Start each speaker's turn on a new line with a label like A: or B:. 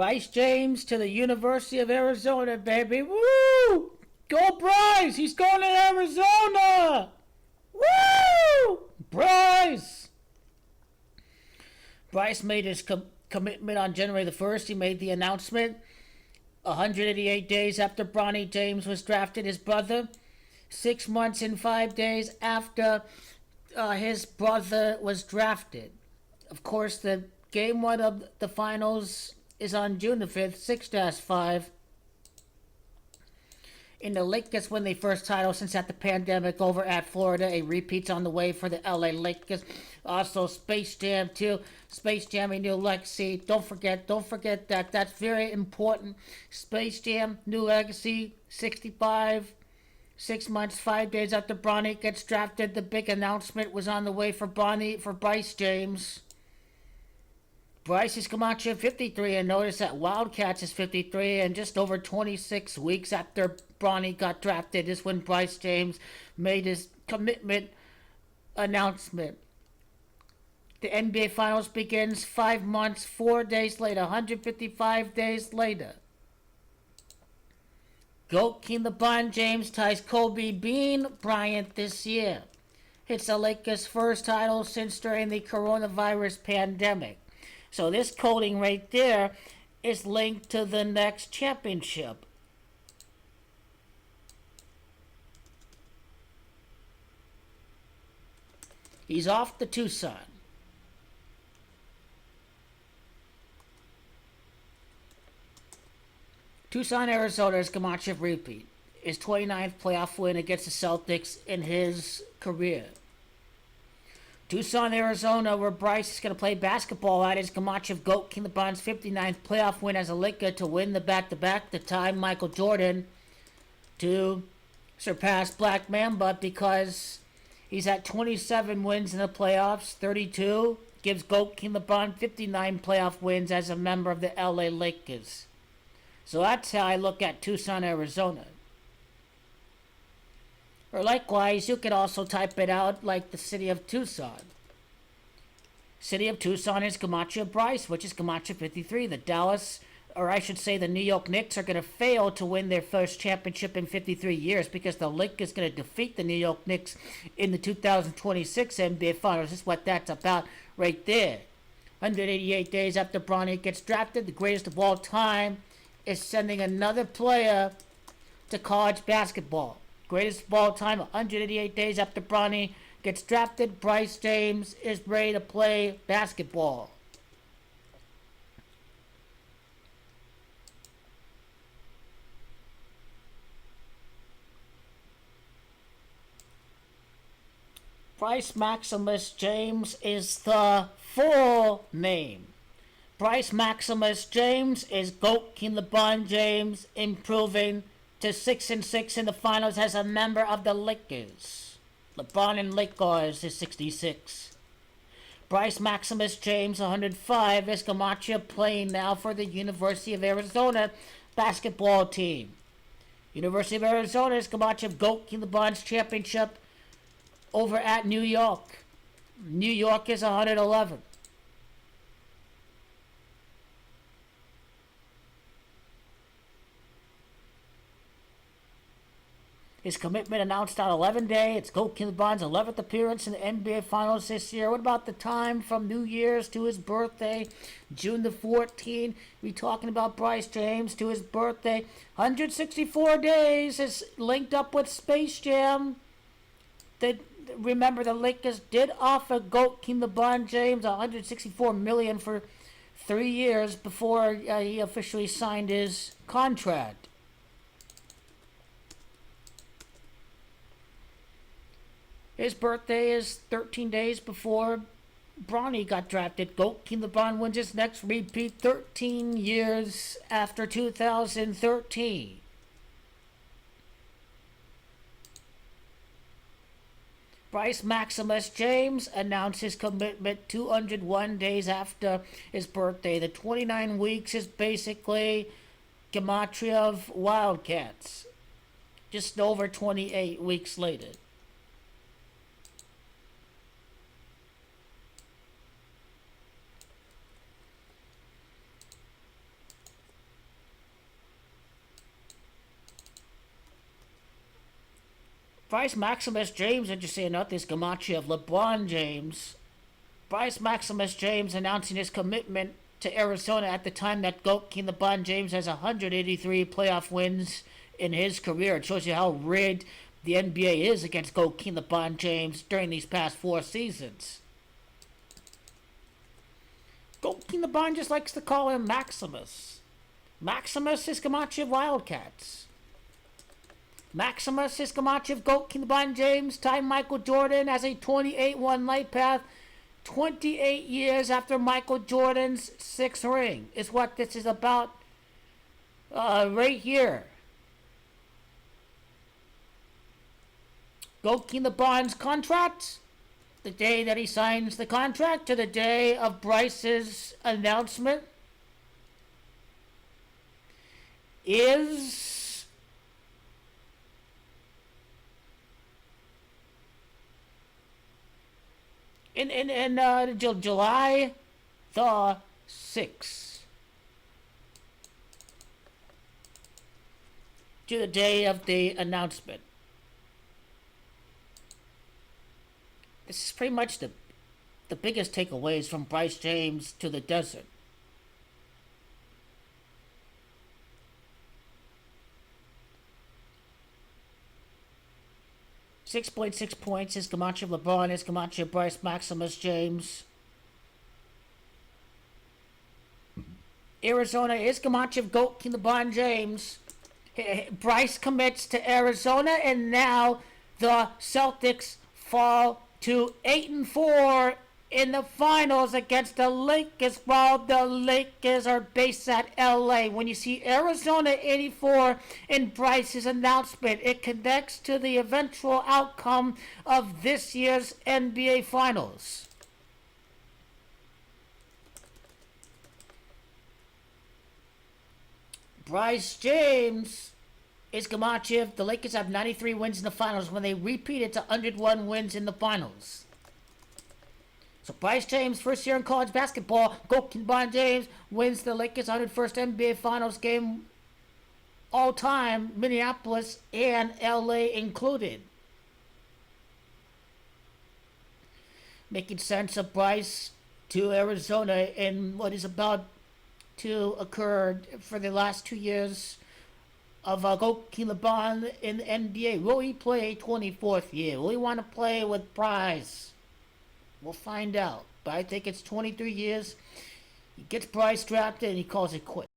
A: Bryce James to the University of Arizona, baby. Woo! Go Bryce! He's going to Arizona! Woo! Bryce! Bryce made his commitment on January the 1st. He made the announcement 188 days after Bronny James was drafted, his brother. 6 months and 5 days after his brother was drafted. Of course, the game 1 of the finals is on June the 5th, 6-5. In the Lakers win their first title since at the pandemic over at Florida. A repeat's on the way for the LA Lakers. Also Space Jam 2. Space Jam, a new legacy. Don't forget that. That's very important. Space Jam, new legacy, 65. 6 months, 5 days after Bronny gets drafted, the big announcement was on the way for Bryce James. Bryce is Gematria 53, and notice that Wildcats is 53, and just over 26 weeks after Bronny got drafted is when Bryce James made his commitment announcement. The NBA Finals begins 5 months, 4 days later, 155 days later. GOAT King LeBron James ties Kobe Bean Bryant this year. It's the Lakers' first title since during the coronavirus pandemic. So this coding right there is linked to the next championship. He's off to Tucson. Tucson, Arizona is Gematria repeat. His 29th playoff win against the Celtics in his career. Tucson, Arizona, where Bryce is going to play basketball at, is Gematria GOAT King LeBron's 59th playoff win as a Laker to win the back-to-back, to tie Michael Jordan to surpass Black Mamba because he's at 27 wins in the playoffs, 32. Gives GOAT King LeBron 59 playoff wins as a member of the LA Lakers. So that's how I look at Tucson, Arizona. Or likewise, you could also type it out like the city of Tucson. City of Tucson is Gematria Bryce, which is Gematria 53. The Dallas, or I should say the New York Knicks, are going to fail to win their first championship in 53 years because the Lakers is going to defeat the New York Knicks in the 2026 NBA Finals. That's what that's about right there. 188 days after Bronny gets drafted, the greatest of all time is sending another player to college basketball. Greatest of all time, 188 days after Bronny gets drafted, Bryce James is ready to play basketball. Bryce Maximus James is the full name. Bryce Maximus James is GOAT King LeBron James, improving to 6-6 in the finals as a member of the Lakers. LeBron and Lakers is 66. Bryce Maximus James, 105, is Gematria playing now for the University of Arizona basketball team. University of Arizona is Gematria GOAT King LeBron's championship over at New York. New York is 111. His commitment announced on 11 day. It's GOAT King LeBron's 11th appearance in the NBA Finals this year. What about the time from New Year's to his birthday, June the 14th? We talking about Bryce James to his birthday. 164 days is linked up with Space Jam. Remember, the Lakers did offer GOAT King LeBron James $164 million for 3 years before he officially signed his contract. His birthday is 13 days before Bronny got drafted. GOAT King LeBron wins his next repeat 13 years after 2013. Bryce Maximus James announced his commitment 201 days after his birthday. The 29 weeks is basically Gematria of Wildcats. Just over 28 weeks later. Bryce Maximus James, interesting enough, this Gematria of LeBron James. Bryce Maximus James announcing his commitment to Arizona at the time that GOAT King LeBron James has 183 playoff wins in his career. It shows you how rigged the NBA is against GOAT King LeBron James during these past 4 seasons. GOAT King LeBron just likes to call him Maximus. Maximus is Gematria of Wildcats. Maximus is Gematria of GOAT King LeBron James. Tied Michael Jordan as a 28-1 light path. 28 years after Michael Jordan's 6th ring is what this is about right here. GOAT King LeBron's contract, the day that he signs the contract to the day of Bryce's announcement, is in July the 6th. To the day of the announcement. This is pretty much the biggest takeaways from Bryce James to the desert. .6 points is Gematria of LeBron, is Gematria of Bryce Maximus James. Arizona is Gematria of GOAT King LeBron James. Bryce commits to Arizona, and now the Celtics fall to 8-4 in the finals against the Lakers, while the Lakers are based at LA. When you see Arizona 84 in Bryce's announcement, it connects to the eventual outcome of this year's NBA Finals. Bryce James is Gematria. The Lakers have 93 wins in the finals. When they repeat, it's 101 wins in the finals. So Bryce James, first year in college basketball, GOAT King LeBron James wins the Lakers' 101st NBA Finals game all time, Minneapolis and LA included. Making sense of Bryce to Arizona and what is about to occur for the last 2 years of GOAT King LeBron in the NBA. Will he play 24th year? Will he want to play with Bryce? We'll find out. But I think it's 23 years. He gets Bryce drafted and he calls it quits.